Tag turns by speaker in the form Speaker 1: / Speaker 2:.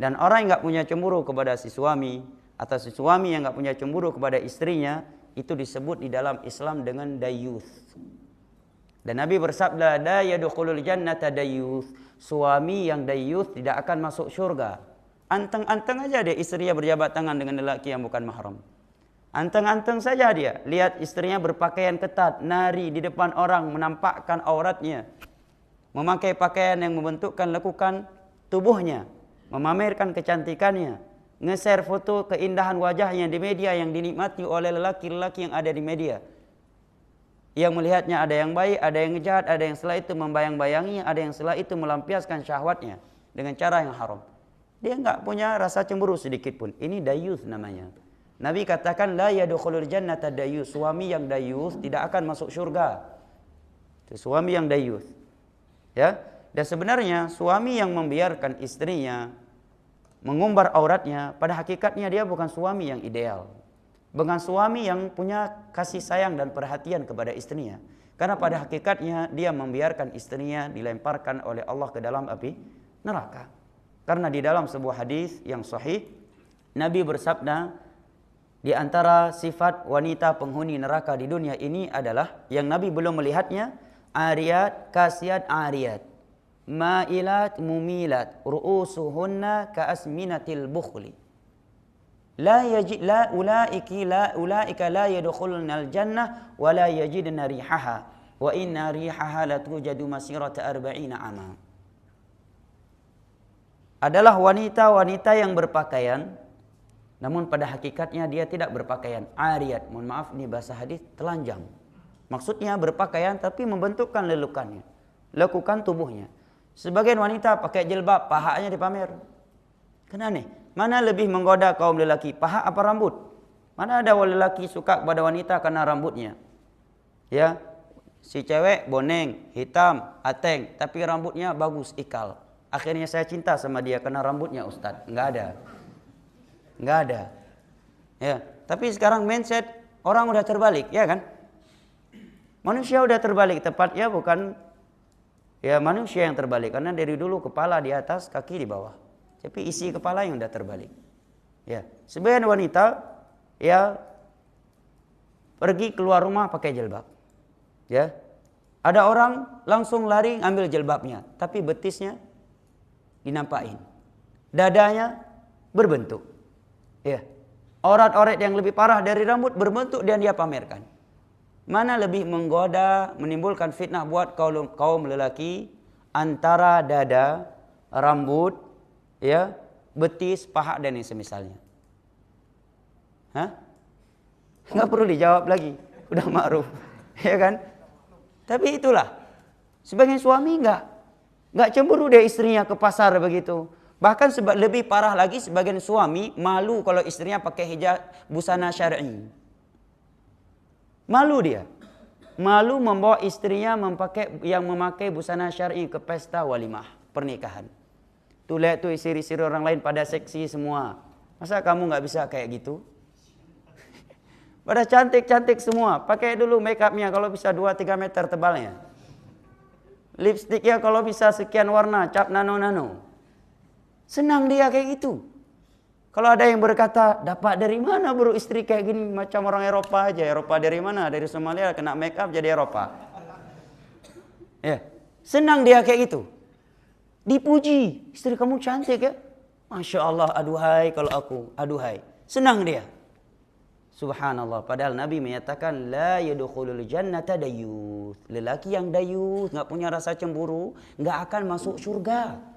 Speaker 1: Dan orang yang nggak punya cemburu kepada si suami, atau si suami yang nggak punya cemburu kepada istrinya, itu disebut di dalam Islam dengan dayuth. Dan Nabi bersabda, la yadkhulul jannata dayuth. Suami yang dayuth tidak akan masuk surga. Anteng-anteng aja dia istrinya berjabat tangan dengan lelaki yang bukan mahram. Anteng-anteng saja dia lihat istrinya berpakaian ketat, nari di depan orang, menampakkan auratnya, memakai pakaian yang membentukkan lekukan tubuhnya, memamerkan kecantikannya, nge-share foto keindahan wajahnya di media yang dinikmati oleh lelaki-lelaki yang ada di media. Yang melihatnya ada yang baik, ada yang jahat, ada yang setelah itu membayang-bayangi, ada yang setelah itu melampiaskan syahwatnya dengan cara yang haram. Dia enggak punya rasa cemburu sedikit pun. Ini dayuth namanya. Nabi katakan la yadkhulul jannata dayuth. Suami yang dayuth tidak akan masuk surga. Itu suami yang dayuth. Ya. Dan sebenarnya suami yang membiarkan istrinya mengumbar auratnya, pada hakikatnya dia bukan suami yang ideal. Bukan suami yang punya kasih sayang dan perhatian kepada istrinya. Karena pada hakikatnya dia membiarkan istrinya dilemparkan oleh Allah ke dalam api neraka. Karena di dalam sebuah hadis yang sahih, Nabi bersabda, di antara sifat wanita penghuni neraka di dunia ini adalah yang Nabi belum melihatnya, ariyat, kasiyat, ariyat, ma'ilat, mumilat, ru'usuhunna ka'asminatil bukhli. La ulaika la yadkhulunal jannah wa la yajidna rihaha wa inna rihaha la tujadu masirata 40 ama. Adalah wanita-wanita yang berpakaian, namun pada hakikatnya dia tidak berpakaian. Ariyat, mohon maaf ini bahasa hadis, telanjang. Maksudnya berpakaian tapi membentukkan lelukannya, lekukan tubuhnya. Sebagian wanita pakai jilbab, pahanya dipamer. Kan aneh. Mana lebih menggoda kaum lelaki, paha apa rambut? Mana ada lelaki suka kepada wanita karena rambutnya? Ya, si cewek boneng, hitam, ateng, tapi rambutnya bagus, ikal. Akhirnya saya cinta sama dia karena rambutnya, Ustaz. Enggak ada. Enggak ada. Ya, tapi sekarang mindset orang udah terbalik, ya kan? Manusia udah terbalik, tepatnya bukan ya manusia yang terbalik, karena dari dulu kepala di atas, kaki di bawah. Tapi isi kepala yang udah terbalik. Ya, sebagian wanita ya pergi keluar rumah pakai jilbab. Ya. Ada orang langsung lari ambil jilbabnya, tapi betisnya dinampakin. Dadanya berbentuk. Ya. Orat-orat yang lebih parah dari rambut berbentuk dan dia pamerkan. Mana lebih menggoda, menimbulkan fitnah buat kaum lelaki antara dada, rambut, ya, betis, paha dan yang semisalnya. Hah? Enggak perlu dijawab lagi, udah ma'ruf, ya kan? Tapi itulah, sebagian suami enggak cemburu dia istrinya ke pasar begitu. Bahkan lebih parah lagi, sebagian suami malu kalau istrinya pakai hijab busana syar'i. Malu dia. Malu membawa istrinya memakai busana syar'i ke pesta walimah pernikahan. Tuh lihat tuh istri-istri orang lain pada seksi semua. Masa kamu nggak bisa kayak gitu? Pada cantik-cantik semua. Pakai dulu make upnya kalau bisa 2-3 meter tebalnya. Lipstiknya kalau bisa sekian warna, cap nano-nano. Senang dia kayak gitu. Kalau ada yang berkata, dapat dari mana bro istri kayak gini, macam orang Eropa aja. Eropa dari mana? Dari Somalia kena make up jadi Eropa. Ya, senang dia kayak gitu. Dipuji, istri kamu cantik ya. Masya Allah, aduhai kalau aku, aduhai. Senang dia. Subhanallah, padahal Nabi menyatakan la yadkhulul jannata dayuth. Lelaki yang dayuth, enggak punya rasa cemburu, enggak akan masuk surga.